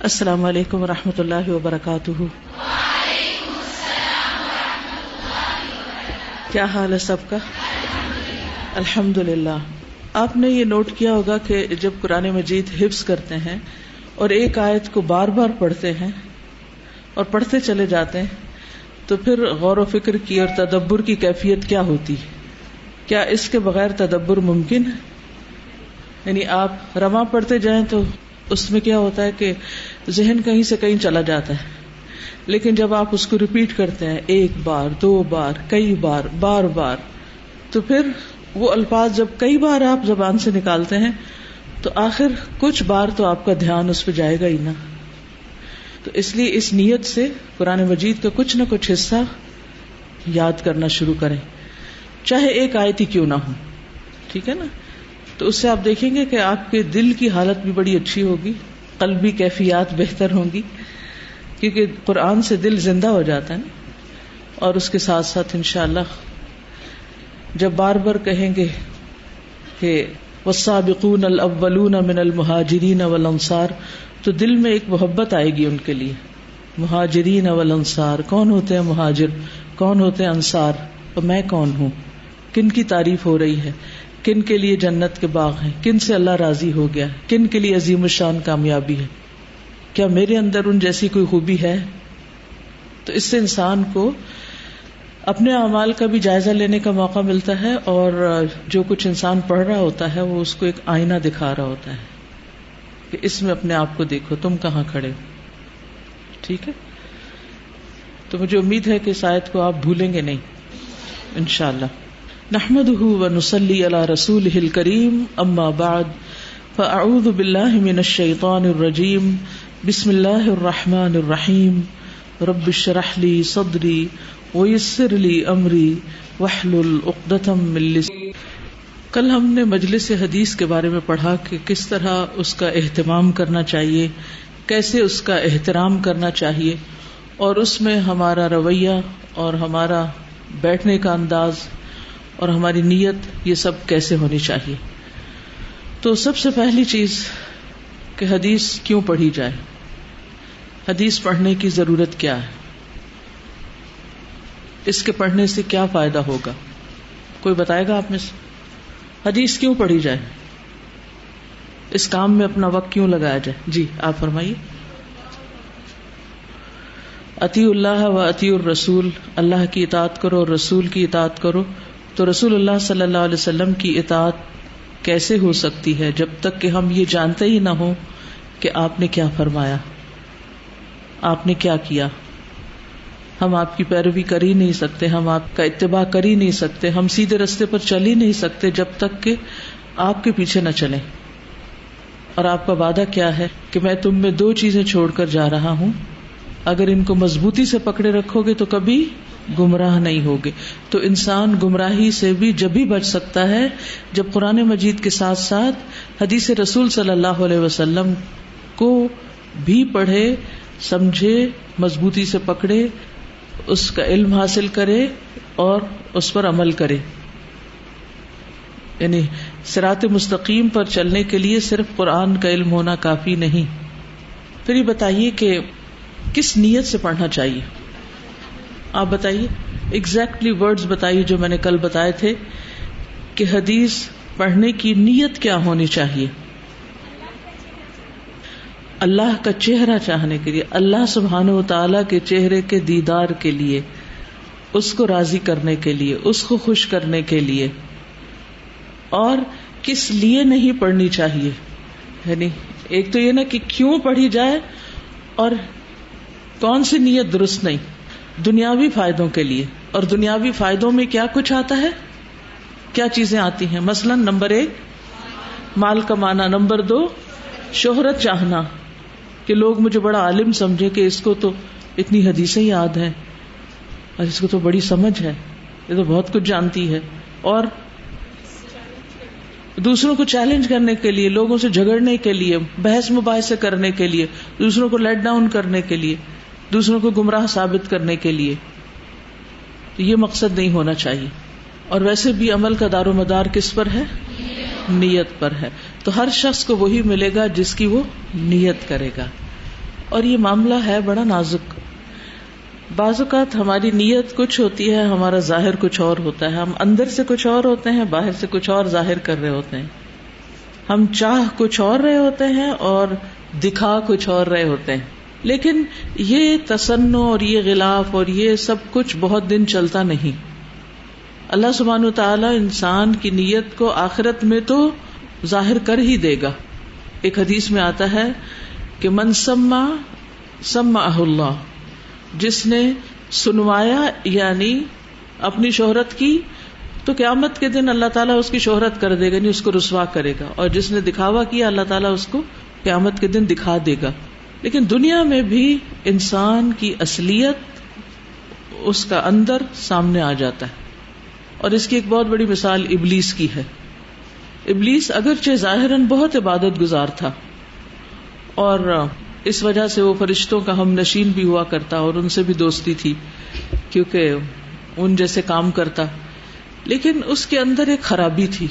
السلام علیکم ورحمۃ اللہ وبرکاتہ۔ کیا حال ہے سب کا؟ الحمدللہ۔ آپ نے یہ نوٹ کیا ہوگا کہ جب قرآن مجید حفظ کرتے ہیں اور ایک آیت کو بار بار پڑھتے ہیں اور پڑھتے چلے جاتے ہیں تو پھر غور و فکر کی اور تدبر کی کیفیت کیا ہوتی ہے؟ کیا اس کے بغیر تدبر ممکن ہے؟ یعنی آپ رواں پڑھتے جائیں تو اس میں کیا ہوتا ہے کہ ذہن کہیں سے کہیں چلا جاتا ہے، لیکن جب آپ اس کو ریپیٹ کرتے ہیں ایک بار، دو بار، کئی بار، بار بار، تو پھر وہ الفاظ جب کئی بار آپ زبان سے نکالتے ہیں تو آخر کچھ بار تو آپ کا دھیان اس پہ جائے گا ہی نا۔ تو اس لیے اس نیت سے قرآن مجید کا کچھ نہ کچھ حصہ یاد کرنا شروع کریں، چاہے ایک آیت ہی کیوں نہ ہو، ٹھیک ہے نا؟ تو اس سے آپ دیکھیں گے کہ آپ کے دل کی حالت بھی بڑی اچھی ہوگی، قلبی کیفیات بہتر ہوں گی، کیونکہ قرآن سے دل زندہ ہو جاتا ہے نا۔ اور اس کے ساتھ ساتھ انشاءاللہ جب بار بار کہیں گے کہ والسابقون الاولون من المہاجرین والانصار، تو دل میں ایک محبت آئے گی ان کے لیے۔ مہاجرین والانصار، کون ہوتے ہیں مہاجر، کون ہوتے ہیں انصار، اور میں کون ہوں، کن کی تعریف ہو رہی ہے، کن کے لیے جنت کے باغ ہیں، کن سے اللہ راضی ہو گیا ہے، کن کے لیے عظیم الشان کامیابی ہے، کیا میرے اندر ان جیسی کوئی خوبی ہے؟ تو اس سے انسان کو اپنے اعمال کا بھی جائزہ لینے کا موقع ملتا ہے، اور جو کچھ انسان پڑھ رہا ہوتا ہے وہ اس کو ایک آئینہ دکھا رہا ہوتا ہے کہ اس میں اپنے آپ کو دیکھو، تم کہاں کھڑے ہو، ٹھیک ہے؟ تو مجھے امید ہے کہ اس آیت کو آپ بھولیں گے نہیں انشاءاللہ۔ نحمده ونصلي على رسوله الكريم، اما بعد فاعوذ بالله من الشيطان الرجيم، بسم الله الرحمن الرحيم، رب اشرح لي صدري ويسر لي امري واحلل عقدة من لساني۔ کل ہم نے مجلس حدیث کے بارے میں پڑھا کہ کس طرح اس کا اہتمام کرنا چاہیے، کیسے اس کا احترام کرنا چاہیے، اور اس میں ہمارا رویہ اور ہمارا بیٹھنے کا انداز اور ہماری نیت یہ سب کیسے ہونی چاہیے۔ تو سب سے پہلی چیز کہ حدیث کیوں پڑھی جائے، حدیث پڑھنے کی ضرورت کیا ہے، اس کے پڑھنے سے کیا فائدہ ہوگا، کوئی بتائے گا آپ میں سے؟ حدیث کیوں پڑھی جائے، اس کام میں اپنا وقت کیوں لگایا جائے؟ جی آپ فرمائیے۔ اطیعوا اللہ و اطیعوا الرسول، اللہ کی اطاعت کرو اور رسول کی اطاعت کرو۔ تو رسول اللہ صلی اللہ علیہ وسلم کی اطاعت کیسے ہو سکتی ہے جب تک کہ ہم یہ جانتے ہی نہ ہوں کہ آپ نے کیا فرمایا، آپ نے کیا کیا۔ ہم آپ کی پیروی کر ہی نہیں سکتے، ہم آپ کا اتباع کر ہی نہیں سکتے، ہم سیدھے راستے پر چل ہی نہیں سکتے جب تک کہ آپ کے پیچھے نہ چلیں۔ اور آپ کا وعدہ کیا ہے کہ میں تم میں دو چیزیں چھوڑ کر جا رہا ہوں، اگر ان کو مضبوطی سے پکڑے رکھو گے تو کبھی گمراہ نہیں ہوگے۔ تو انسان گمراہی سے بھی جب بھی بچ سکتا ہے جب قرآن مجید کے ساتھ ساتھ حدیث رسول صلی اللہ علیہ وسلم کو بھی پڑھے، سمجھے، مضبوطی سے پکڑے، اس کا علم حاصل کرے اور اس پر عمل کرے۔ یعنی صراط مستقیم پر چلنے کے لیے صرف قرآن کا علم ہونا کافی نہیں۔ پھر یہ بتائیے کہ کس نیت سے پڑھنا چاہیے، آپ بتائیے، ایگزیکٹلی ورڈز بتائیے جو میں نے کل بتائے تھے کہ حدیث پڑھنے کی نیت کیا ہونی چاہیے۔ اللہ کا چہرہ چاہنے کے لیے، اللہ سبحانہ و تعالی کے چہرے کے دیدار کے لیے، اس کو راضی کرنے کے لیے، اس کو خوش کرنے کے لیے۔ اور کس لیے نہیں پڑھنی چاہیے، یعنی ایک تو یہ نا کہ کیوں پڑھی جائے، اور کون سی نیت درست نہیں، دنیاوی فائدوں کے لیے۔ اور دنیاوی فائدوں میں کیا کچھ آتا ہے، کیا چیزیں آتی ہیں؟ مثلا نمبر 1 مال کمانا، نمبر 2 شہرت چاہنا کہ لوگ مجھے بڑا عالم سمجھے، کہ اس کو تو اتنی حدیثیں یاد ہیں اور اس کو تو بڑی سمجھ ہے، یہ تو بہت کچھ جانتی ہے۔ اور دوسروں کو چیلنج کرنے کے لیے، لوگوں سے جھگڑنے کے لیے، بحث مباحثے کرنے کے لیے، دوسروں کو لیٹ ڈاؤن کرنے کے لیے، دوسروں کو گمراہ ثابت کرنے کے لیے۔ تو یہ مقصد نہیں ہونا چاہیے۔ اور ویسے بھی عمل کا دار و مدار کس پر ہے؟ نیت پر ہے۔ تو ہر شخص کو وہی ملے گا جس کی وہ نیت کرے گا۔ اور یہ معاملہ ہے بڑا نازک. بعض اوقات ہماری نیت کچھ ہوتی ہے، ہمارا ظاہر کچھ اور ہوتا ہے. ہم اندر سے کچھ اور ہوتے ہیں، باہر سے کچھ اور ظاہر کر رہے ہوتے ہیں. ہم چاہ کچھ اور رہے ہوتے ہیں اور دکھا کچھ اور رہے ہوتے ہیں. لیکن یہ تصنع اور یہ غلاف اور یہ سب کچھ بہت دن چلتا نہیں. اللہ سبحانہ وتعالی انسان کی نیت کو آخرت میں تو ظاہر کر ہی دے گا. ایک حدیث میں آتا ہے کہ من سمع سمعہ اللہ، جس نے سنوایا یعنی اپنی شہرت کی تو قیامت کے دن اللہ تعالیٰ اس کی شہرت کر دے گا، یعنی اس کو رسوا کرے گا. اور جس نے دکھاوا کیا اللہ تعالیٰ اس کو قیامت کے دن دکھا دے گا. لیکن دنیا میں بھی انسان کی اصلیت اس کا اندر سامنے آ جاتا ہے. اور اس کی ایک بہت بڑی مثال ابلیس کی ہے. ابلیس اگرچہ ظاہراً بہت عبادت گزار تھا اور اس وجہ سے وہ فرشتوں کا ہم نشین بھی ہوا کرتا اور ان سے بھی دوستی تھی کیونکہ ان جیسے کام کرتا، لیکن اس کے اندر ایک خرابی تھی.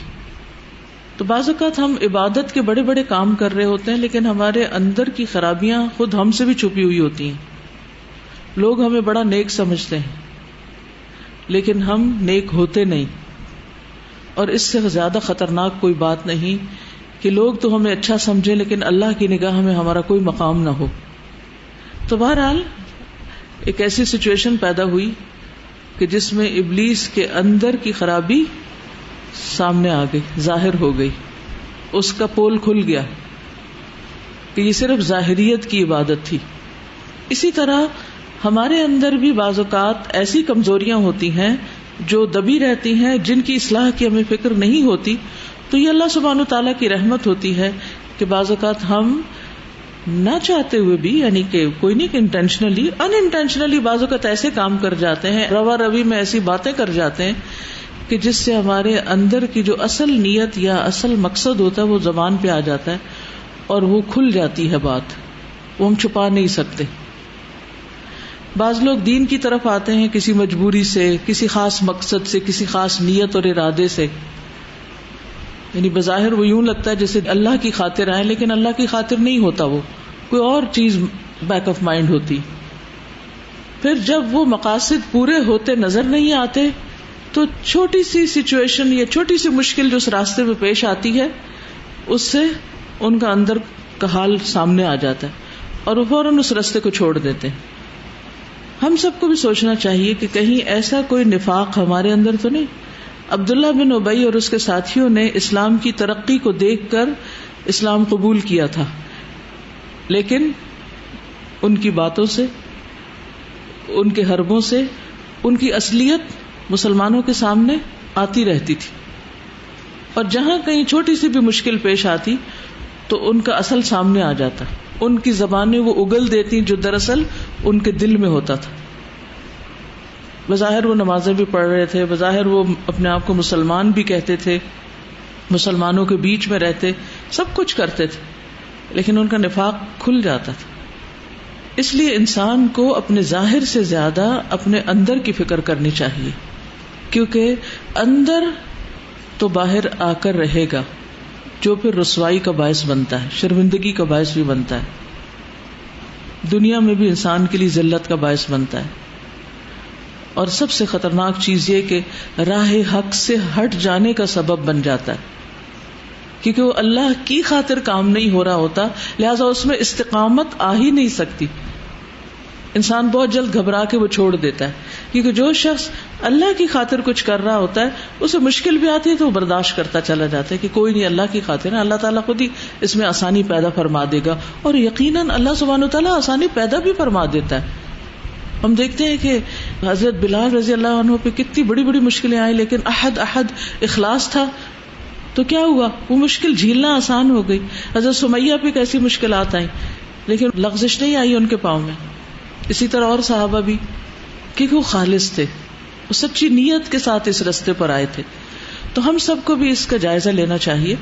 تو بعض اوقات ہم عبادت کے بڑے بڑے کام کر رہے ہوتے ہیں لیکن ہمارے اندر کی خرابیاں خود ہم سے بھی چھپی ہوئی ہوتی ہیں. لوگ ہمیں بڑا نیک سمجھتے ہیں لیکن ہم نیک ہوتے نہیں. اور اس سے زیادہ خطرناک کوئی بات نہیں کہ لوگ تو ہمیں اچھا سمجھیں لیکن اللہ کی نگاہ میں ہمارا کوئی مقام نہ ہو. تو بہرحال ایک ایسی سچویشن پیدا ہوئی کہ جس میں ابلیس کے اندر کی خرابی سامنے آ گئی، ظاہر ہو گئی. اس کا پول کھل گیا کہ یہ صرف ظاہریت کی عبادت تھی. اسی طرح ہمارے اندر بھی بعض اوقات ایسی کمزوریاں ہوتی ہیں جو دبی رہتی ہیں، جن کی اصلاح کی ہمیں فکر نہیں ہوتی. تو یہ اللہ سبحانہ تعالیٰ کی رحمت ہوتی ہے کہ بعض اوقات ہم نہ چاہتے ہوئے بھی، یعنی کہ کوئی نہیں کہ انٹینشنلی، ان انٹینشنلی بعض اوقات ایسے کام کر جاتے ہیں، روا روی میں ایسی باتیں کر جاتے ہیں کہ جس سے ہمارے اندر کی جو اصل نیت یا اصل مقصد ہوتا ہے وہ زبان پہ آ جاتا ہے اور وہ کھل جاتی ہے بات، وہ ہم چھپا نہیں سکتے. بعض لوگ دین کی طرف آتے ہیں کسی مجبوری سے، کسی خاص مقصد سے، کسی خاص نیت اور ارادے سے. یعنی بظاہر وہ یوں لگتا ہے جیسے اللہ کی خاطر آئے لیکن اللہ کی خاطر نہیں ہوتا، وہ کوئی اور چیز بیک آف مائنڈ ہوتی. پھر جب وہ مقاصد پورے ہوتے نظر نہیں آتے تو چھوٹی سی سچویشن یا چھوٹی سی مشکل جو اس راستے میں پیش آتی ہے اس سے ان کا اندر کا حال سامنے آ جاتا ہے اور وہ فوراً اس راستے کو چھوڑ دیتے ہیں. ہم سب کو بھی سوچنا چاہیے کہ کہیں ایسا کوئی نفاق ہمارے اندر تو نہیں. عبداللہ بن ابی اور اس کے ساتھیوں نے اسلام کی ترقی کو دیکھ کر اسلام قبول کیا تھا، لیکن ان کی باتوں سے، ان کے حربوں سے ان کی اصلیت مسلمانوں کے سامنے آتی رہتی تھی. اور جہاں کہیں چھوٹی سی بھی مشکل پیش آتی تو ان کا اصل سامنے آ جاتا، ان کی زبانیں وہ اگل دیتی جو دراصل ان کے دل میں ہوتا تھا. بظاہر وہ نمازیں بھی پڑھ رہے تھے، بظاہر وہ اپنے آپ کو مسلمان بھی کہتے تھے، مسلمانوں کے بیچ میں رہتے، سب کچھ کرتے تھے، لیکن ان کا نفاق کھل جاتا تھا. اس لیے انسان کو اپنے ظاہر سے زیادہ اپنے اندر کی فکر کرنی چاہیے، کیونکہ اندر تو باہر آ کر رہے گا، جو پھر رسوائی کا باعث بنتا ہے، شرمندگی کا باعث بھی بنتا ہے، دنیا میں بھی انسان کے لیے ذلت کا باعث بنتا ہے. اور سب سے خطرناک چیز یہ کہ راہ حق سے ہٹ جانے کا سبب بن جاتا ہے، کیونکہ وہ اللہ کی خاطر کام نہیں ہو رہا ہوتا، لہذا اس میں استقامت آ ہی نہیں سکتی. انسان بہت جلد گھبرا کے وہ چھوڑ دیتا ہے، کیونکہ جو شخص اللہ کی خاطر کچھ کر رہا ہوتا ہے اسے مشکل بھی آتی ہے تو وہ برداشت کرتا چلا جاتا ہے کہ کوئی نہیں، اللہ کی خاطر ہے، اللہ تعالیٰ خود ہی اس میں آسانی پیدا فرما دے گا. اور یقیناً اللہ سبحانہ وتعالیٰ آسانی پیدا بھی فرما دیتا ہے. ہم دیکھتے ہیں کہ حضرت بلال رضی اللہ عنہ پہ کتنی بڑی بڑی مشکلیں آئی، لیکن احد اخلاص تھا تو کیا ہوا، وہ مشکل جھیلنا آسان ہو گئی. حضرت سمیہ پہ کیسی مشکلات آئیں لیکن لغزش نہیں آئی ان کے پاؤں میں. اسی طرح اور صحابہ بھی، کیونکہ وہ خالص تھے، وہ سچی نیت کے ساتھ اس راستے پر آئے تھے. تو ہم سب کو بھی اس کا جائزہ لینا چاہیے.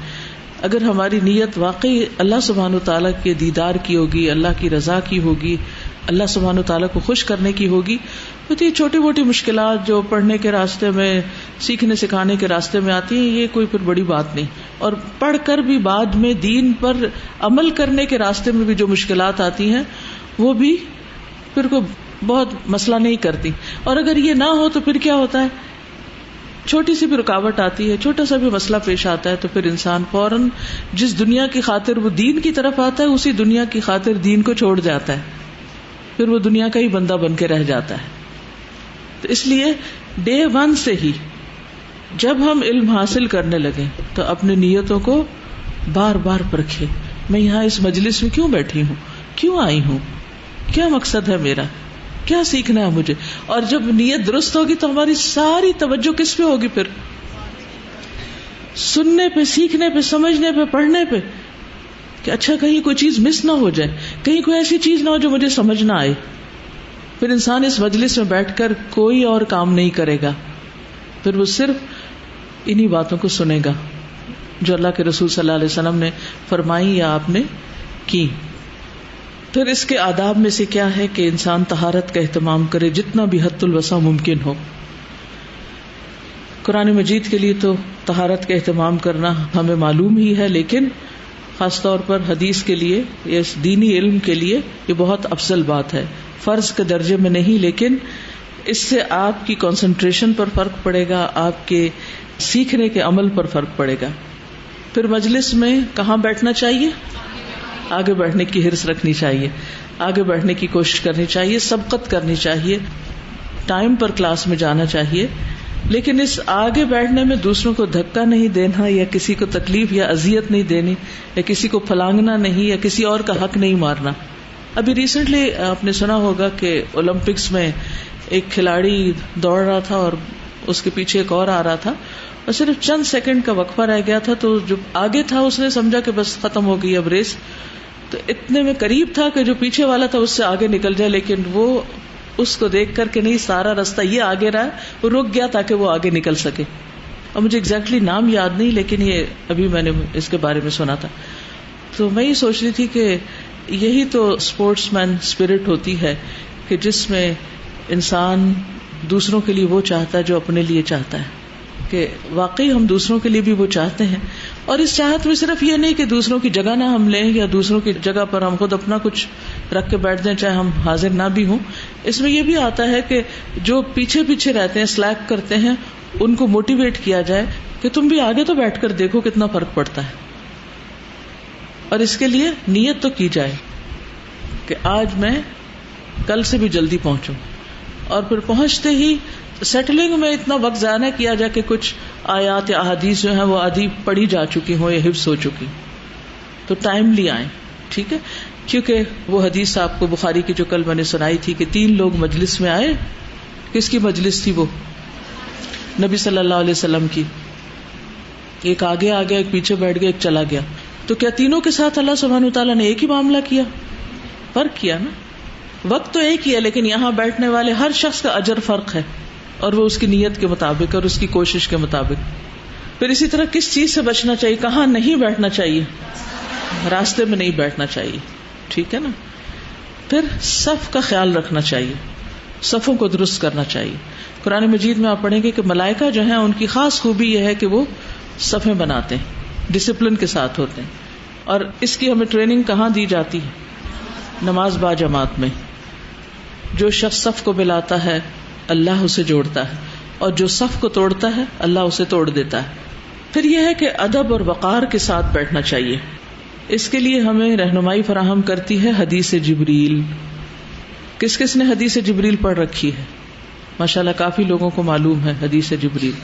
اگر ہماری نیت واقعی اللہ سبحانہ تعالیٰ کے دیدار کی ہوگی، اللہ کی رضا کی ہوگی، اللہ سبحانہ تعالیٰ کو خوش کرنے کی ہوگی، تو یہ چھوٹی موٹی مشکلات جو پڑھنے کے راستے میں، سیکھنے سکھانے کے راستے میں آتی ہیں، یہ کوئی پھر بڑی بات نہیں. اور پڑھ کر بھی بعد میں دین پر عمل کرنے کے راستے میں بھی جو مشکلات آتی ہیں وہ بھی پھر کوئی بہت مسئلہ نہیں کرتی. اور اگر یہ نہ ہو تو پھر کیا ہوتا ہے, چھوٹی سی بھی رکاوٹ آتی ہے, چھوٹا سا بھی مسئلہ پیش آتا ہے, تو پھر انسان فوراً جس دنیا کی خاطر وہ دین کی طرف آتا ہے اسی دنیا کی خاطر دین کو چھوڑ جاتا ہے, پھر وہ دنیا کا ہی بندہ بن کے رہ جاتا ہے. تو اس لیے ڈے 1 سے ہی جب ہم علم حاصل کرنے لگیں تو اپنی نیتوں کو بار بار پرکھیں. میں یہاں اس مجلس میں کیوں بیٹھی ہوں, کیوں آئی ہوں, کیا مقصد ہے میرا, کیا سیکھنا ہے مجھے. اور جب نیت درست ہوگی تو ہماری ساری توجہ کس پہ ہوگی, پھر سننے پہ, سیکھنے پہ, سمجھنے پہ, پڑھنے پہ, کہ اچھا کہیں کوئی چیز مس نہ ہو جائے, کہیں کوئی ایسی چیز نہ ہو جو مجھے سمجھ نہ آئے. پھر انسان اس مجلس میں بیٹھ کر کوئی اور کام نہیں کرے گا, پھر وہ صرف انہی باتوں کو سنے گا جو اللہ کے رسول صلی اللہ علیہ وسلم نے فرمائی یا آپ نے کی. پھر اس کے آداب میں سے کیا ہے کہ انسان طہارت کا اہتمام کرے جتنا بھی حد الوسع ممکن ہو. قرآن مجید کے لیے تو طہارت کا اہتمام کرنا ہمیں معلوم ہی ہے, لیکن خاص طور پر حدیث کے لیے یا اس دینی علم کے لیے یہ بہت افضل بات ہے. فرض کے درجے میں نہیں, لیکن اس سے آپ کی کنسنٹریشن پر فرق پڑے گا, آپ کے سیکھنے کے عمل پر فرق پڑے گا. پھر مجلس میں کہاں بیٹھنا چاہیے, آگے بیٹھنے کی حرص رکھنی چاہیے, آگے بیٹھنے کی کوشش کرنی چاہیے, سبقت کرنی چاہیے, ٹائم پر کلاس میں جانا چاہیے. لیکن اس آگے بیٹھنے میں دوسروں کو دھکا نہیں دینا, یا کسی کو تکلیف یا اذیت نہیں دینی, یا کسی کو پھلانگنا نہیں, یا کسی اور کا حق نہیں مارنا. ابھی ریسنٹلی آپ نے سنا ہوگا کہ اولمپکس میں ایک کھلاڑی دوڑ رہا تھا اور اس کے پیچھے ایک اور آ رہا تھا, اور صرف چند سیکنڈ کا وقفہ رہ گیا تھا, تو جو آگے تھا اس نے سمجھا کہ بس ختم ہو گئی اب ریس, تو اتنے میں قریب تھا کہ جو پیچھے والا تھا اس سے آگے نکل جائے, لیکن وہ اس کو دیکھ کر کے نہیں, سارا راستہ یہ آگے رہا, وہ رک گیا تاکہ وہ آگے نکل سکے. اور مجھے ایگزیکٹلی نام یاد نہیں, لیکن یہ ابھی میں نے اس کے بارے میں سنا تھا. تو میں یہ سوچ رہی تھی کہ یہی تو اسپورٹس مین اسپرٹ ہوتی ہے کہ جس میں انسان دوسروں کے لیے وہ چاہتا ہے جو اپنے لیے چاہتا ہے, کہ واقعی ہم دوسروں کے لیے بھی وہ چاہتے ہیں. اور اس چاہت میں صرف یہ نہیں کہ دوسروں کی جگہ نہ ہم لیں, یا دوسروں کی جگہ پر ہم خود اپنا کچھ رکھ کے بیٹھ جائیں چاہے ہم حاضر نہ بھی ہوں. اس میں یہ بھی آتا ہے کہ جو پیچھے پیچھے رہتے ہیں, سلیک کرتے ہیں, ان کو موٹیویٹ کیا جائے کہ تم بھی آگے تو بیٹھ کر دیکھو کتنا فرق پڑتا ہے. اور اس کے لیے نیت تو کی جائے کہ آج میں کل سے بھی جلدی پہنچوں, اور پھر پہنچتے ہی سیٹلنگ میں اتنا وقت ضائع نہ کیا جائے کہ کچھ آیات یا احادیث جو ہیں وہ آدھی پڑھی جا چکی ہوں یا حفظ ہو چکی, تو ٹائملی آئیں. ٹھیک ہے, کیونکہ وہ حدیث آپ کو بخاری کی جو کل میں نے سنائی تھی کہ 3 لوگ مجلس میں آئے. کس کی مجلس تھی وہ؟ نبی صلی اللہ علیہ وسلم کی. ایک آگے آ گیا, ایک پیچھے بیٹھ گیا, ایک چلا گیا. تو کیا تینوں کے ساتھ اللہ سبحانہ وتعالیٰ نے ایک ہی معاملہ کیا؟ فرق کیا نا. وقت تو ایک ہی ہے, لیکن یہاں بیٹھنے والے ہر شخص کا اجر فرق ہے, اور وہ اس کی نیت کے مطابق اور اس کی کوشش کے مطابق. پھر اسی طرح کس چیز سے بچنا چاہیے, کہاں نہیں بیٹھنا چاہیے؟ راستے میں نہیں بیٹھنا چاہیے. ٹھیک ہے نا. پھر صف کا خیال رکھنا چاہیے, صفوں کو درست کرنا چاہیے. قرآن مجید میں آپ پڑھیں گے کہ ملائکہ جو ہیں ان کی خاص خوبی یہ ہے کہ وہ صفیں بناتے ہیں, ڈسپلن کے ساتھ ہوتے ہیں. اور اس کی ہمیں ٹریننگ کہاں دی جاتی ہے؟ نماز با جماعت میں. جو شخص صف کو ملاتا ہے اللہ اسے جوڑتا ہے, اور جو صف کو توڑتا ہے اللہ اسے توڑ دیتا ہے. پھر یہ ہے کہ ادب اور وقار کے ساتھ بیٹھنا چاہیے. اس کے لیے ہمیں رہنمائی فراہم کرتی ہے حدیث جبریل. کس کس نے حدیث جبریل پڑھ رکھی ہے؟ ماشاءاللہ کافی لوگوں کو معلوم ہے حدیث جبریل.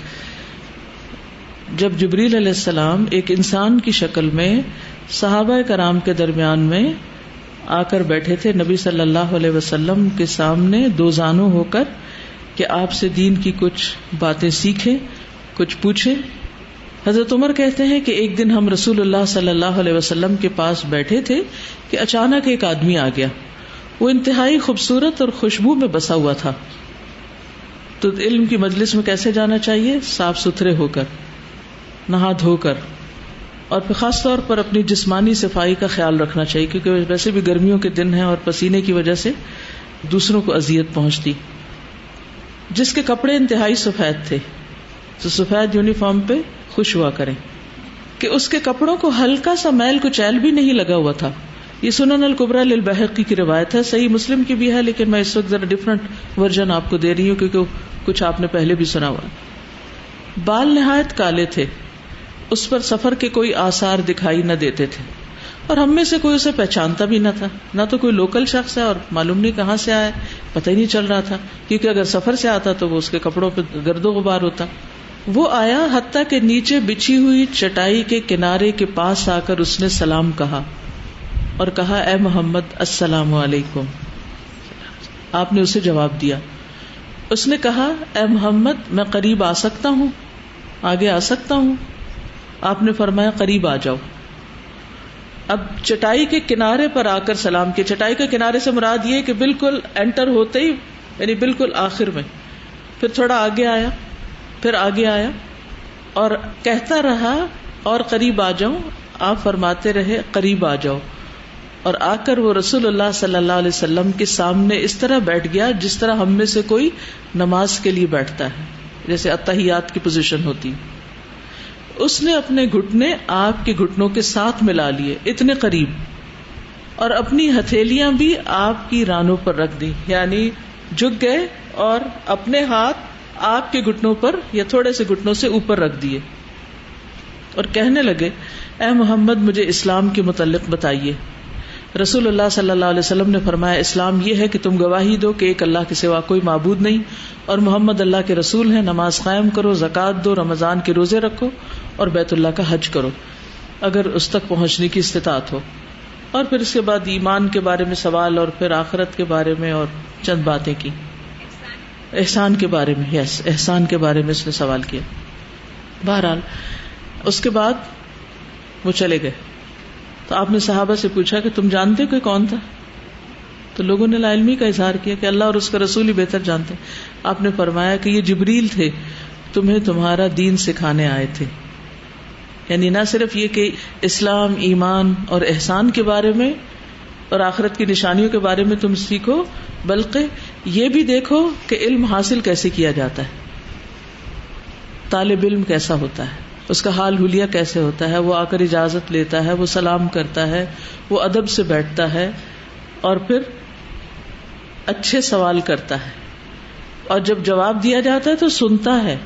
جب جبریل علیہ السلام ایک انسان کی شکل میں صحابہ کرام کے درمیان میں آ کر بیٹھے تھے نبی صلی اللہ علیہ وسلم کے سامنے, 2 زانوں ہو کر, کہ آپ سے دین کی کچھ باتیں سیکھیں, کچھ پوچھیں. حضرت عمر کہتے ہیں کہ ایک دن ہم رسول اللہ صلی اللہ علیہ وسلم کے پاس بیٹھے تھے کہ اچانک ایک آدمی آ گیا. وہ انتہائی خوبصورت اور خوشبو میں بسا ہوا تھا. تو علم کی مجلس میں کیسے جانا چاہیے؟ صاف ستھرے ہو کر, نہا دھو کر, اور پھر خاص طور پر اپنی جسمانی صفائی کا خیال رکھنا چاہیے, کیونکہ ویسے بھی گرمیوں کے دن ہیں اور پسینے کی وجہ سے دوسروں کو اذیت پہنچتی. جس کے کپڑے انتہائی سفید تھے تو سفید یونیفارم پہ خوش ہوا کریں کہ اس کے کپڑوں کو ہلکا سا میل کچیل بھی نہیں لگا ہوا تھا, یہ سنن الکبریٰ للبیہقی کی روایت ہے، صحیح مسلم کی بھی ہے، لیکن میں اس وقت ذرا ڈفرنٹ ورژن آپ کو دے رہی ہوں کیونکہ کچھ آپ نے پہلے بھی سنا ہوا. بال نہایت کالے تھے، اس پر سفر کے کوئی آثار دکھائی نہ دیتے تھے، اور ہم میں سے کوئی اسے پہچانتا بھی نہ تھا، نہ تو کوئی لوکل شخص ہے اور معلوم نہیں کہاں سے آیا، پتہ ہی نہیں چل رہا تھا، کیونکہ اگر سفر سے آتا تو وہ اس کے کپڑوں پہ گرد و غبار ہوتا. وہ آیا حتیٰ کہ نیچے بچھی ہوئی چٹائی کے کنارے کے پاس آ کر اس نے سلام کہا اور کہا اے محمد السلام علیکم. آپ نے اسے جواب دیا. اس نے کہا اے محمد میں قریب آ سکتا ہوں، آگے آ سکتا ہوں؟ آپ نے فرمایا قریب آ جاؤ. اب چٹائی کے کنارے پر آ کر سلام کیا. چٹائی کے کنارے سے مراد یہ کہ بالکل انٹر ہوتے ہی یعنی بالکل آخر میں. پھر تھوڑا آگے آیا، پھر آگے آیا اور کہتا رہا اور قریب آ جاؤں. آپ فرماتے رہے قریب آ جاؤ، اور آ کر وہ رسول اللہ صلی اللہ علیہ وسلم کے سامنے اس طرح بیٹھ گیا جس طرح ہم میں سے کوئی نماز کے لیے بیٹھتا ہے، جیسے اتحیات کی پوزیشن ہوتی. اس نے اپنے گھٹنے آپ کے گھٹنوں کے ساتھ ملا لیے اتنے قریب، اور اپنی ہتھیلیاں بھی آپ کی رانوں پر رکھ دی، یعنی جھک گئے اور اپنے ہاتھ آپ کے گھٹنوں پر یا تھوڑے سے گھٹنوں سے اوپر رکھ دیے، اور کہنے لگے اے محمد مجھے اسلام کے متعلق بتائیے. رسول اللہ صلی اللہ علیہ وسلم نے فرمایا اسلام یہ ہے کہ تم گواہی دو کہ ایک اللہ کے سوا کوئی معبود نہیں اور محمد اللہ کے رسول ہیں، نماز قائم کرو، زکوٰۃ دو، رمضان کے روزے رکھو اور بیت اللہ کا حج کرو اگر اس تک پہنچنے کی استطاعت ہو. اور پھر اس کے بعد ایمان کے بارے میں سوال، اور پھر آخرت کے بارے میں اور چند باتیں کی. احسان کے بارے میں، یس احسان کے بارے میں اس نے سوال کیا. بہرحال اس کے بعد وہ چلے گئے. تو آپ نے صحابہ سے پوچھا کہ تم جانتے کہ کون تھا؟ تو لوگوں نے لا علمی کا اظہار کیا کہ اللہ اور اس کا رسول ہی بہتر جانتے. آپ نے فرمایا کہ یہ جبریل تھے، تمہیں تمہارا دین سکھانے آئے تھے. یعنی نہ صرف یہ کہ اسلام، ایمان اور احسان کے بارے میں اور آخرت کی نشانیوں کے بارے میں تم سیکھو، بلکہ یہ بھی دیکھو کہ علم حاصل کیسے کیا جاتا ہے، طالب علم کیسا ہوتا ہے، اس کا حال حلیہ کیسے ہوتا ہے، وہ آ کر اجازت لیتا ہے، وہ سلام کرتا ہے، وہ ادب سے بیٹھتا ہے، اور پھر اچھے سوال کرتا ہے، اور جب جواب دیا جاتا ہے تو سنتا ہے،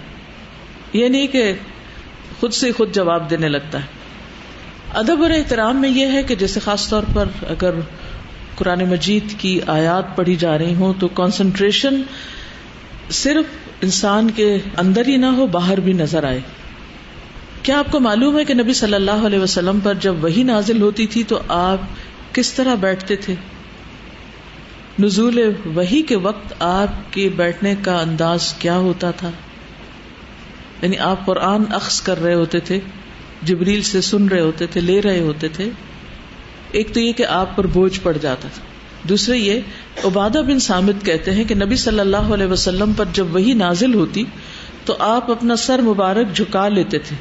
یہ نہیں کہ خود سے خود جواب دینے لگتا ہے. ادب اور احترام میں یہ ہے کہ جیسے خاص طور پر اگر قرآن مجید کی آیات پڑھی جا رہی ہوں تو کنسنٹریشن صرف انسان کے اندر ہی نہ ہو، باہر بھی نظر آئے. کیا آپ کو معلوم ہے کہ نبی صلی اللہ علیہ وسلم پر جب وحی نازل ہوتی تھی تو آپ کس طرح بیٹھتے تھے؟ نزول وحی کے وقت آپ کے بیٹھنے کا انداز کیا ہوتا تھا؟ یعنی آپ قرآن اخذ کر رہے ہوتے تھے، جبریل سے سن رہے ہوتے تھے، لے رہے ہوتے تھے. ایک تو یہ کہ آپ پر بوجھ پڑ جاتا تھا، دوسرے یہ عبادہ بن صامت کہتے ہیں کہ نبی صلی اللہ علیہ وسلم پر جب وحی نازل ہوتی تو آپ اپنا سر مبارک جھکا لیتے تھے،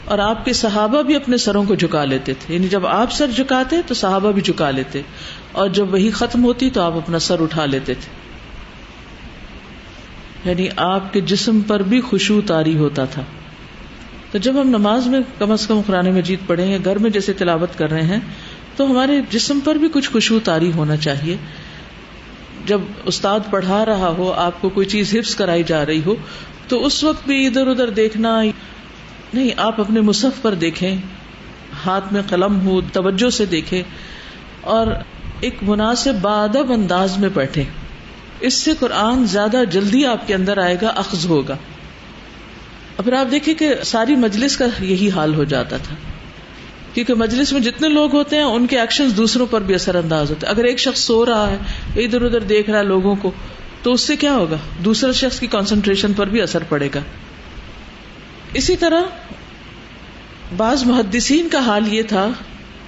اور آپ کے صحابہ بھی اپنے سروں کو جھکا لیتے تھے. یعنی جب آپ سر جھکاتے تو صحابہ بھی جھکا لیتے، اور جب وحی ختم ہوتی تو آپ اپنا سر اٹھا لیتے تھے. یعنی آپ کے جسم پر بھی خشوع طاری ہوتا تھا. تو جب ہم نماز میں کم از کم قرآن مجید پڑھیں یا گھر میں جیسے تلاوت کر رہے ہیں تو ہمارے جسم پر بھی کچھ خشوع طاری ہونا چاہیے. جب استاد پڑھا رہا ہو، آپ کو کوئی چیز حفظ کرائی جا رہی ہو تو اس وقت بھی ادھر ادھر دیکھنا نہیں، آپ اپنے مصحف پر دیکھیں، ہاتھ میں قلم ہو، توجہ سے دیکھیں اور ایک مناسب باادب انداز میں بیٹھیں. اس سے قرآن زیادہ جلدی آپ کے اندر آئے گا، اخذ ہوگا. اور پھر آپ دیکھیں کہ ساری مجلس کا یہی حال ہو جاتا تھا، کیونکہ مجلس میں جتنے لوگ ہوتے ہیں ان کے ایکشنز دوسروں پر بھی اثر انداز ہوتے ہیں. اگر ایک شخص سو رہا ہے، ادھر ادھر دیکھ رہا ہے لوگوں کو، تو اس سے کیا ہوگا؟ دوسرے شخص کی کنسنٹریشن پر بھی اثر پڑے گا. اسی طرح بعض محدثین کا حال یہ تھا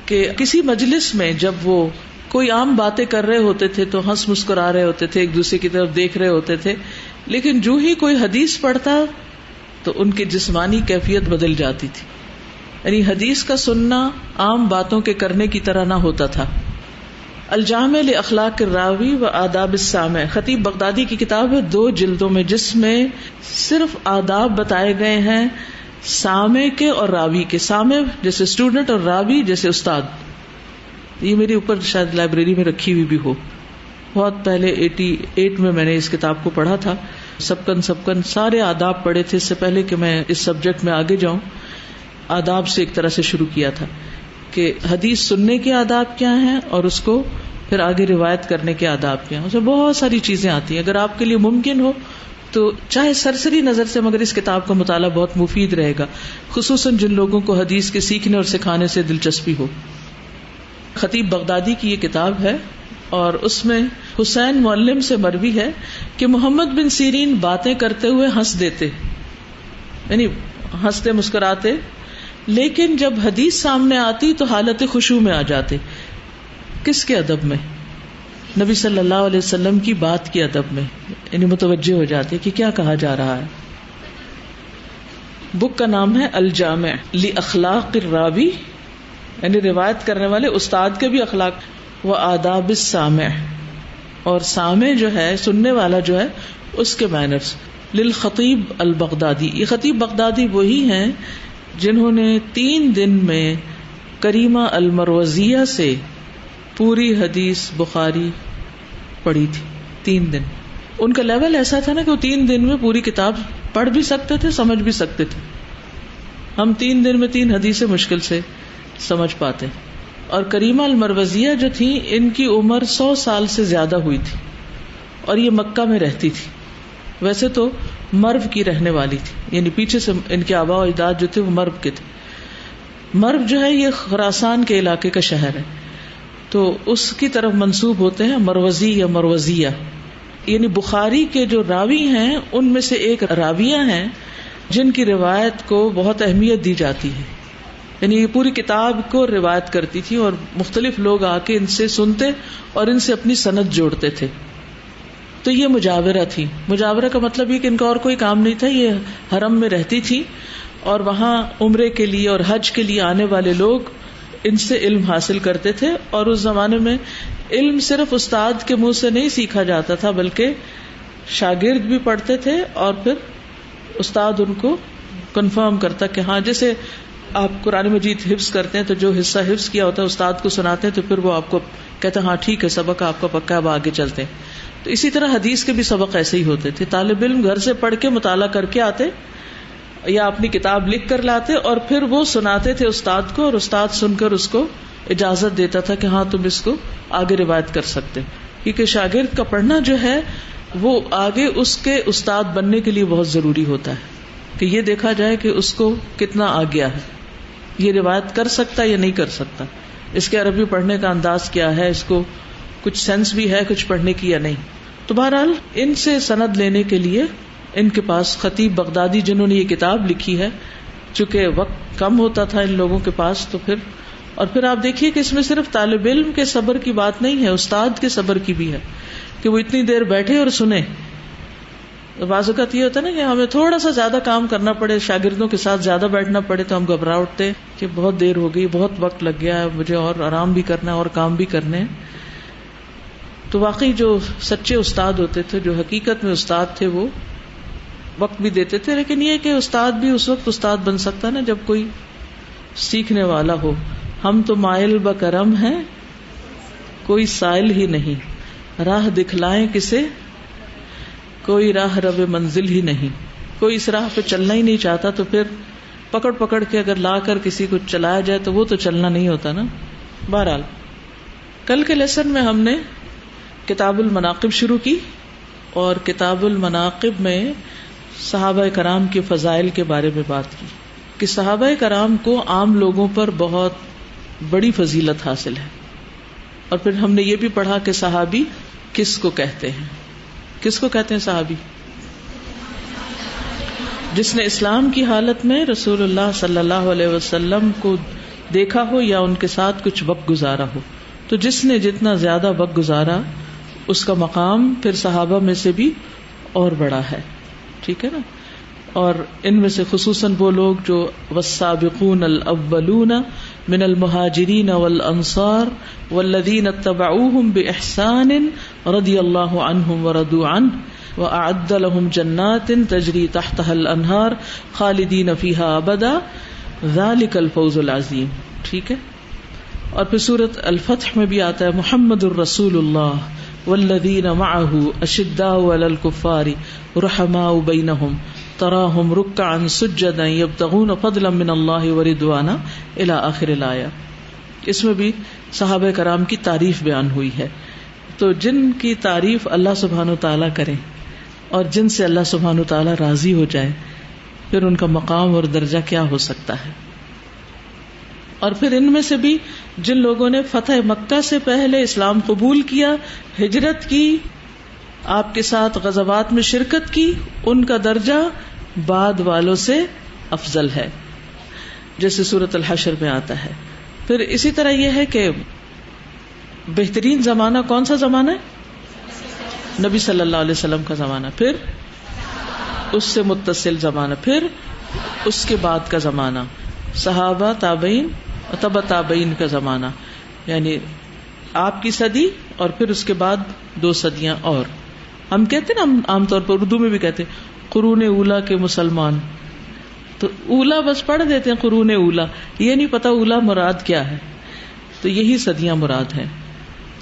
کہ کسی مجلس میں جب وہ کوئی عام باتیں کر رہے ہوتے تھے تو ہنس مسکرا رہے ہوتے تھے، ایک دوسرے کی طرف دیکھ رہے ہوتے تھے، لیکن جو ہی کوئی حدیث پڑھتا تو ان کی جسمانی کیفیت بدل جاتی تھی. یعنی حدیث کا سننا عام باتوں کے کرنے کی طرح نہ ہوتا تھا. الجامع لاخلاق الراوی و آداب السامع، خطیب بغدادی کی کتاب ہے، 2 جلدوں میں، جس میں صرف آداب بتائے گئے ہیں سامع کے اور راوی کے. سامع جیسے اسٹوڈنٹ اور راوی جیسے استاد. یہ میری اوپر شاید لائبریری میں رکھی ہوئی بھی ہو. بہت پہلے 88 میں نے اس کتاب کو پڑھا تھا. سبکن سارے آداب پڑھے تھے اس سے پہلے کہ میں اس سبجیکٹ میں آگے جاؤں. آداب سے ایک طرح سے شروع کیا تھا کہ حدیث سننے کے آداب کیا ہیں اور اس کو پھر آگے روایت کرنے کے آداب کیا ہیں. اس میں بہت ساری چیزیں آتی ہیں. اگر آپ کے لیے ممکن ہو تو چاہے سرسری نظر سے مگر اس کتاب کا مطالعہ بہت مفید رہے گا, خصوصاً جن لوگوں کو حدیث کے سیکھنے اور سکھانے سے دلچسپی ہو. خطیب بغدادی کی یہ کتاب ہے اور اس میں حسین معلم سے مروی ہے کہ محمد بن سیرین باتیں کرتے ہوئے ہنس دیتے, یعنی ہنستے مسکراتے, لیکن جب حدیث سامنے آتی تو حالت خشوع میں آ جاتے. کس کے ادب میں؟ نبی صلی اللہ علیہ وسلم کی بات کے ادب میں, یعنی متوجہ ہو جاتے کہ کیا کہا جا رہا ہے. بک کا نام ہے الجامع لاخلاق الراوی, یعنی روایت کرنے والے استاد کے بھی اخلاق, و آداب السامع, اور سامع جو ہے سننے والا جو ہے اس کے مینرز. للخطیب البغدادی. یہ خطیب بغدادی وہی ہیں جنہوں نے 3 دن میں کریمہ المروزیہ سے پوری حدیث بخاری پڑھی تھی. 3 دن. ان کا لیول ایسا تھا نا کہ وہ 3 دن میں پوری کتاب پڑھ بھی سکتے تھے, سمجھ بھی سکتے تھے. ہم 3 دن میں 3 حدیثیں مشکل سے سمجھ پاتے. اور کریمہ المروزیہ جو تھی ان کی عمر 100 سال سے زیادہ ہوئی تھی اور یہ مکہ میں رہتی تھی. ویسے تو مرو کی رہنے والی تھی, یعنی پیچھے سے ان کے آباء و اجداد جو تھے وہ مرو کے تھے. مرو جو ہے یہ خراسان کے علاقے کا شہر ہے, تو اس کی طرف منسوب ہوتے ہیں مروزی یا مروزیہ. یعنی بخاری کے جو راوی ہیں ان میں سے ایک راویہ ہیں جن کی روایت کو بہت اہمیت دی جاتی ہے. یعنی یہ پوری کتاب کو روایت کرتی تھی اور مختلف لوگ آ کے ان سے سنتے اور ان سے اپنی سند جوڑتے تھے. تو یہ مجاورہ تھی. مجاورہ کا مطلب یہ کہ ان کا اور کوئی کام نہیں تھا, یہ حرم میں رہتی تھی اور وہاں عمرے کے لیے اور حج کے لیے آنے والے لوگ ان سے علم حاصل کرتے تھے. اور اس زمانے میں علم صرف استاد کے منہ سے نہیں سیکھا جاتا تھا بلکہ شاگرد بھی پڑھتے تھے اور پھر استاد ان کو کنفرم کرتا کہ ہاں, جیسے آپ قرآن مجید حفظ کرتے ہیں تو جو حصہ حفظ کیا ہوتا ہے استاد کو سناتے ہیں تو پھر وہ آپ کو کہتے ہیں ہاں ٹھیک ہے سبق آپ کا پکا, اب آگے چلتے ہیں. تو اسی طرح حدیث کے بھی سبق ایسے ہی ہوتے تھے. طالب علم گھر سے پڑھ کے مطالعہ کر کے آتے یا اپنی کتاب لکھ کر لاتے اور پھر وہ سناتے تھے استاد کو, اور استاد سن کر اس کو اجازت دیتا تھا کہ ہاں تم اس کو آگے روایت کر سکتے. کیونکہ شاگرد کا پڑھنا جو ہے وہ آگے اس کے استاد بننے کے لیے بہت ضروری ہوتا ہے کہ یہ دیکھا جائے کہ اس کو کتنا آ گیا ہے, یہ روایت کر سکتا یا نہیں کر سکتا, اس کے عربی پڑھنے کا انداز کیا ہے, اس کو کچھ سینس بھی ہے کچھ پڑھنے کی یا نہیں. تو بہرحال ان سے سند لینے کے لیے ان کے پاس خطیب بغدادی جنہوں نے یہ کتاب لکھی ہے, چونکہ وقت کم ہوتا تھا ان لوگوں کے پاس, تو پھر آپ دیکھیے کہ اس میں صرف طالب علم کے صبر کی بات نہیں ہے, استاد کے صبر کی بھی ہے کہ وہ اتنی دیر بیٹھے اور سنیں. بعض اوقات یہ ہوتا ہے نا کہ ہمیں تھوڑا سا زیادہ کام کرنا پڑے, شاگردوں کے ساتھ زیادہ بیٹھنا پڑے تو ہم گھبرا اٹھتے کہ بہت دیر ہو گئی, بہت وقت لگ گیا ہے, مجھے اور آرام بھی کرنا ہے اور کام بھی کرنے. تو واقعی جو سچے استاد ہوتے تھے, جو حقیقت میں استاد تھے, وہ وقت بھی دیتے تھے. لیکن یہ کہ استاد بھی اس وقت استاد بن سکتا نا جب کوئی سیکھنے والا ہو. ہم تو مائل بکرم ہیں کوئی سائل ہی نہیں, راہ دکھلائیں کسے کوئی راہ رب منزل ہی نہیں. کوئی اس راہ پہ چلنا ہی نہیں چاہتا تو پھر پکڑ پکڑ کے اگر لا کر کسی کو چلایا جائے تو وہ تو چلنا نہیں ہوتا نا. بہرحال کل کے لیسن میں ہم نے کتاب المناقب شروع کی اور کتاب المناقب میں صحابہ کرام کے فضائل کے بارے میں بات کی کہ صحابہ کرام کو عام لوگوں پر بہت بڑی فضیلت حاصل ہے. اور پھر ہم نے یہ بھی پڑھا کہ صحابی کس کو کہتے ہیں. کس کو کہتے ہیں صحابی؟ جس نے اسلام کی حالت میں رسول اللہ صلی اللہ علیہ وسلم کو دیکھا ہو یا ان کے ساتھ کچھ وقت گزارا ہو. تو جس نے جتنا زیادہ وقت گزارا اس کا مقام پھر صحابہ میں سے بھی اور بڑا ہے. ٹھیک ہے نا. اور ان میں سے خصوصاً وہ لوگ جو والسابقون الاولون من المہاجرین والانصار والذین اتبعوہم باحسان رضی اللہ عنہم ورضوا عنہ, وأعد لهم جنات تجری تحتها الانہار خالدین فیہا ابدا ذلک الفوز العظیم. ٹھیک ہے. اور پھر سورۃ الفتح میں بھی آتا ہے محمد الرسول اللہ والذین معه اشداء علی الکفار رحماء بینہم تراہم رکعا سجدا یبتغون فضلا من اللہ ورضوانا الی آخر الآیہ. اس میں بھی صحابہ کرام کی تعریف بیان ہوئی ہے. تو جن کی تعریف اللہ سبحانہ وتعالیٰ کرے اور جن سے اللہ سبحانہ وتعالیٰ راضی ہو جائے پھر ان کا مقام اور درجہ کیا ہو سکتا ہے. اور پھر ان میں سے بھی جن لوگوں نے فتح مکہ سے پہلے اسلام قبول کیا، ہجرت کی، آپ کے ساتھ غزوات میں شرکت کی، ان کا درجہ بعد والوں سے افضل ہے، جیسے سورۃ الحشر میں آتا ہے. پھر اسی طرح یہ ہے کہ بہترین زمانہ کون سا زمانہ ہے؟ نبی صلی اللہ علیہ وسلم کا زمانہ، پھر اس سے متصل زمانہ، پھر اس کے بعد کا زمانہ، صحابہ، تابعین اور تبع تابعین کا زمانہ، یعنی آپ کی صدی اور پھر اس کے بعد 2 صدیاں. اور ہم کہتے ہیں نا عام طور پر اردو میں بھی کہتے ہیں قرون اولا کے مسلمان، تو اولا بس پڑھ دیتے ہیں قرون اولا، یہ نہیں پتا اولا مراد کیا ہے. تو یہی صدیاں مراد ہیں.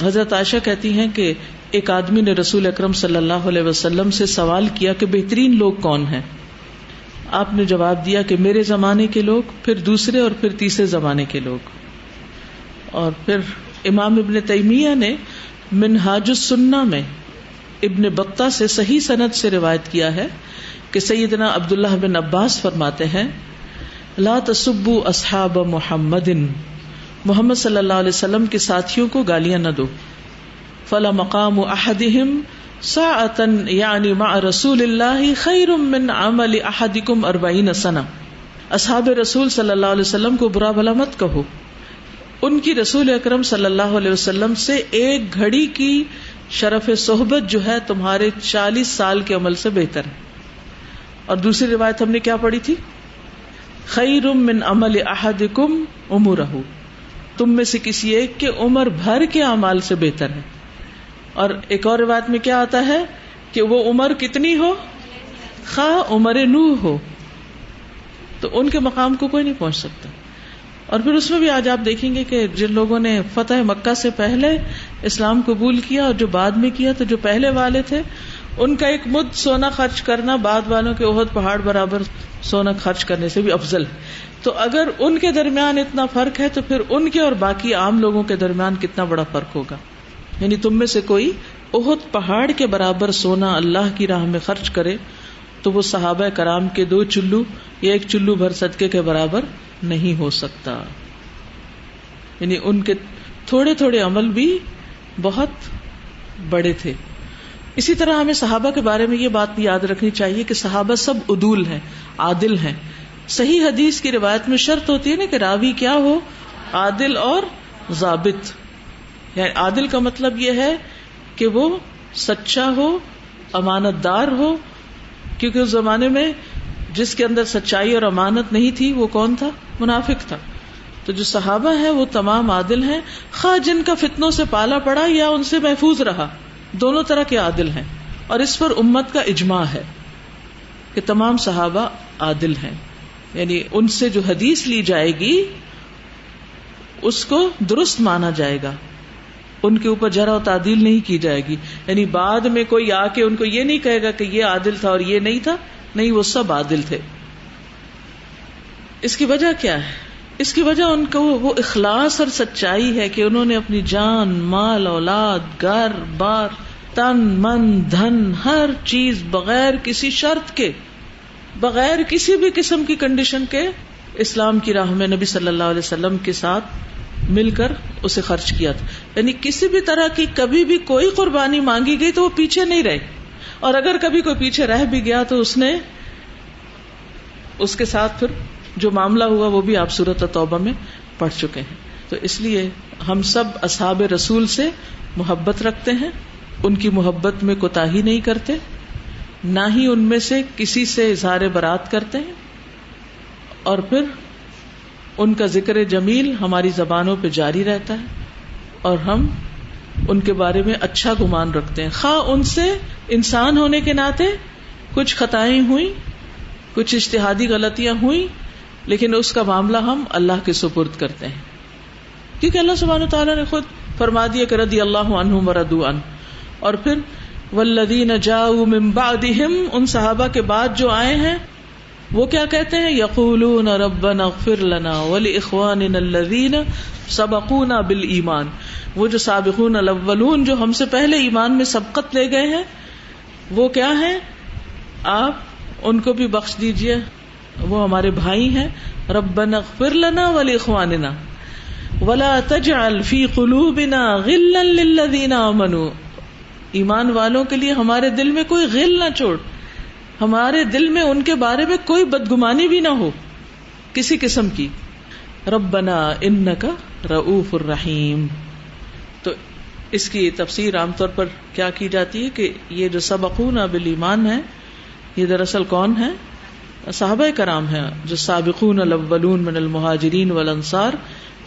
حضرت عائشہ کہتی ہیں کہ ایک آدمی نے رسول اکرم صلی اللہ علیہ وسلم سے سوال کیا کہ بہترین لوگ کون ہیں؟ آپ نے جواب دیا کہ میرے زمانے کے لوگ، پھر دوسرے اور پھر تیسرے زمانے کے لوگ. اور پھر امام ابن تیمیہ نے منہاج السنہ میں ابن بطہ سے صحیح سند سے روایت کیا ہے کہ سیدنا عبداللہ بن عباس فرماتے ہیں لا تسبوا اصحاب محمد، محمد صلی اللہ علیہ وسلم کے ساتھیوں کو گالیاں نہ دو. فلا مقام احدہم ساعة یعنی مع رسول اللہ خیر من عمل احدکم 40 سنہ. اصحاب رسول صلی اللہ علیہ وسلم کو برا بھلا مت کہو، ان کی رسول اکرم صلی اللہ علیہ وسلم سے ایک گھڑی کی شرف صحبت جو ہے تمہارے 40 سال کے عمل سے بہتر ہے. اور دوسری روایت ہم نے کیا پڑھی تھی؟ خیر من عمل احدکم عمرہ، تم میں سے کسی ایک کے عمر بھر کے اعمال سے بہتر ہے. اور ایک اور روایت میں کیا آتا ہے کہ وہ عمر کتنی ہو، خواہ عمر نوح ہو، تو ان کے مقام کو کوئی نہیں پہنچ سکتا. اور پھر اس میں بھی آج آپ دیکھیں گے کہ جن لوگوں نے فتح مکہ سے پہلے اسلام قبول کیا اور جو بعد میں کیا، تو جو پہلے والے تھے ان کا ایک مد سونا خرچ کرنا بعد والوں کے احد پہاڑ برابر سونا خرچ کرنے سے بھی افضل ہے. تو اگر ان کے درمیان اتنا فرق ہے تو پھر ان کے اور باقی عام لوگوں کے درمیان کتنا بڑا فرق ہوگا. یعنی تم میں سے کوئی احد پہاڑ کے برابر سونا اللہ کی راہ میں خرچ کرے تو وہ صحابہ کرام کے 2 چلو یا 1 چلو بھر صدقے کے برابر نہیں ہو سکتا. یعنی ان کے تھوڑے تھوڑے عمل بھی بہت بڑے تھے. اسی طرح ہمیں صحابہ کے بارے میں یہ بات بھی یاد رکھنی چاہیے کہ صحابہ سب عدول ہیں، عادل ہیں. صحیح حدیث کی روایت میں شرط ہوتی ہے نا کہ راوی کیا ہو، عادل اور ضابط. یعنی عادل کا مطلب یہ ہے کہ وہ سچا ہو، امانت دار ہو، کیونکہ اس زمانے میں جس کے اندر سچائی اور امانت نہیں تھی وہ کون تھا؟ منافق تھا. تو جو صحابہ ہیں وہ تمام عادل ہیں، خواہ جن کا فتنوں سے پالا پڑا یا ان سے محفوظ رہا، دونوں طرح کے عادل ہیں. اور اس پر امت کا اجماع ہے کہ تمام صحابہ عادل ہیں. یعنی ان سے جو حدیث لی جائے گی اس کو درست مانا جائے گا، ان کے اوپر جرح و تعدیل نہیں کی جائے گی. یعنی بعد میں کوئی آ کے ان کو یہ نہیں کہے گا کہ یہ عادل تھا اور یہ نہیں تھا، نہیں، وہ سب عادل تھے. اس کی وجہ کیا ہے؟ اس کی وجہ ان کو وہ اخلاص اور سچائی ہے کہ انہوں نے اپنی جان، مال، اولاد، گھر بار، تن من دھن، ہر چیز بغیر کسی شرط کے، بغیر کسی بھی قسم کی کنڈیشن کے اسلام کی راہ میں نبی صلی اللہ علیہ وسلم کے ساتھ مل کر اسے خرچ کیا تھا. یعنی کسی بھی طرح کی کبھی بھی کوئی قربانی مانگی گئی تو وہ پیچھے نہیں رہے، اور اگر کبھی کوئی پیچھے رہ بھی گیا تو اس نے اس کے ساتھ پھر جو معاملہ ہوا وہ بھی آپ سورۃ توبہ میں پڑھ چکے ہیں. تو اس لیے ہم سب اصحاب رسول سے محبت رکھتے ہیں، ان کی محبت میں کوتاہی نہیں کرتے، نہ ہی ان میں سے کسی سے اظہار برات کرتے ہیں، اور پھر ان کا ذکر جمیل ہماری زبانوں پہ جاری رہتا ہے اور ہم ان کے بارے میں اچھا گمان رکھتے ہیں، خواہ ان سے انسان ہونے کے ناطے کچھ خطائیں ہوئی، کچھ اجتہادی غلطیاں ہوئی، لیکن اس کا معاملہ ہم اللہ کے سپرد کرتے ہیں، کیونکہ اللہ سبحانہ وتعالیٰ نے خود فرما دیا کہ رضی اللہ عنہم ورضوا عنہ. اور پھر والذین جاؤوا من بعدہم، ان صحابہ کے بعد جو آئے ہیں وہ کیا کہتے ہیں؟ یقولون ربنا اغفر لنا ولاخواننا الذین سبقونا بالایمان. وہ جو سابقون الاولون جو ہم سے پہلے ایمان میں سبقت لے گئے ہیں وہ کیا ہیں؟ آپ ان کو بھی بخش دیجئے، وہ ہمارے بھائی ہیں. ربنا اغفر لنا ولاخواننا ولا تجعل فی قلوبنا غلا للذین آمنوا. ایمان والوں کے لیے ہمارے دل میں کوئی غل نہ چھوڑ، ہمارے دل میں ان کے بارے میں کوئی بدگمانی بھی نہ ہو کسی قسم کی. ربنا انک رؤوف الرحیم. تو اس کی تفسیر عام طور پر کیا کی جاتی ہے کہ یہ جو سبقونا بالایمان ہے یہ دراصل کون ہے؟ صحابہ کرام ہیں جو سابقون الاولون من المہاجرین والانصار،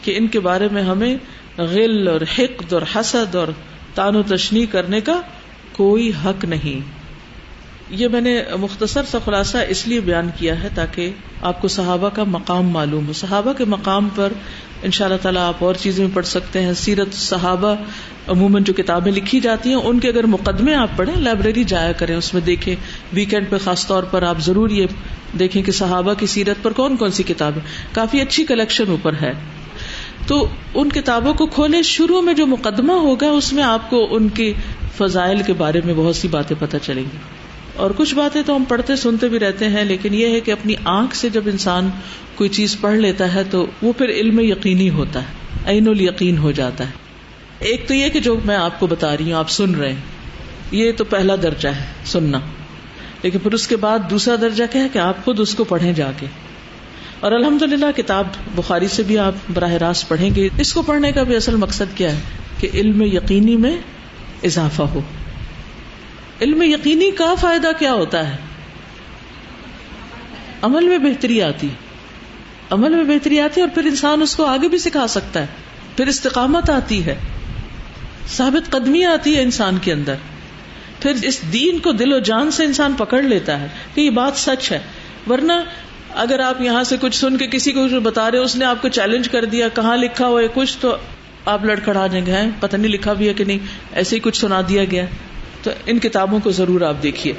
کہ ان کے بارے میں ہمیں غل اور حقد اور حسد اور طعن و تشنیع کرنے کا کوئی حق نہیں. یہ میں نے مختصر سا خلاصہ اس لیے بیان کیا ہے تاکہ آپ کو صحابہ کا مقام معلوم ہو. صحابہ کے مقام پر انشاءاللہ تعالیٰ آپ اور چیزیں پڑھ سکتے ہیں. سیرت صحابہ عموماً جو کتابیں لکھی جاتی ہیں ان کے اگر مقدمے آپ پڑھیں، لائبریری جایا کریں، اس میں دیکھیں. ویکینڈ پہ خاص طور پر آپ ضرور یہ دیکھیں کہ صحابہ کی سیرت پر کون کون سی کتابیں، کافی اچھی کلیکشن اوپر ہے. تو ان کتابوں کو کھولیں، شروع میں جو مقدمہ ہوگا اس میں آپ کو ان کی فضائل کے بارے میں بہت سی باتیں پتہ چلیں گی. اور کچھ باتیں تو ہم پڑھتے سنتے بھی رہتے ہیں، لیکن یہ ہے کہ اپنی آنکھ سے جب انسان کوئی چیز پڑھ لیتا ہے تو وہ پھر علم یقینی ہوتا ہے، عین الیقین ہو جاتا ہے. ایک تو یہ کہ جو میں آپ کو بتا رہی ہوں آپ سن رہے ہیں، یہ تو پہلا درجہ ہے سننا، لیکن پھر اس کے بعد دوسرا درجہ کیا ہے کہ آپ خود اس کو پڑھیں جا کے. اور الحمدللہ کتاب بخاری سے بھی آپ براہ راست پڑھیں گے. اس کو پڑھنے کا بھی اصل مقصد کیا ہے کہ علم یقینی میں اضافہ ہو. علم یقینی کا فائدہ کیا ہوتا ہے؟ عمل میں بہتری آتی، عمل میں بہتری آتی ہے، اور پھر انسان اس کو آگے بھی سکھا سکتا ہے. پھر استقامت آتی ہے، ثابت قدمی آتی ہے انسان کے اندر. پھر اس دین کو دل و جان سے انسان پکڑ لیتا ہے کہ یہ بات سچ ہے. ورنہ اگر آپ یہاں سے کچھ سن کے کسی کو بتا رہے، اس نے آپ کو چیلنج کر دیا کہاں لکھا ہوا ہے کچھ، تو آپ لڑکھڑا جائیں گے، پتہ نہیں لکھا بھی ہے کہ نہیں، ایسے ہی کچھ سنا دیا گیا. تو ان کتابوں کو ضرور آپ دیکھیے.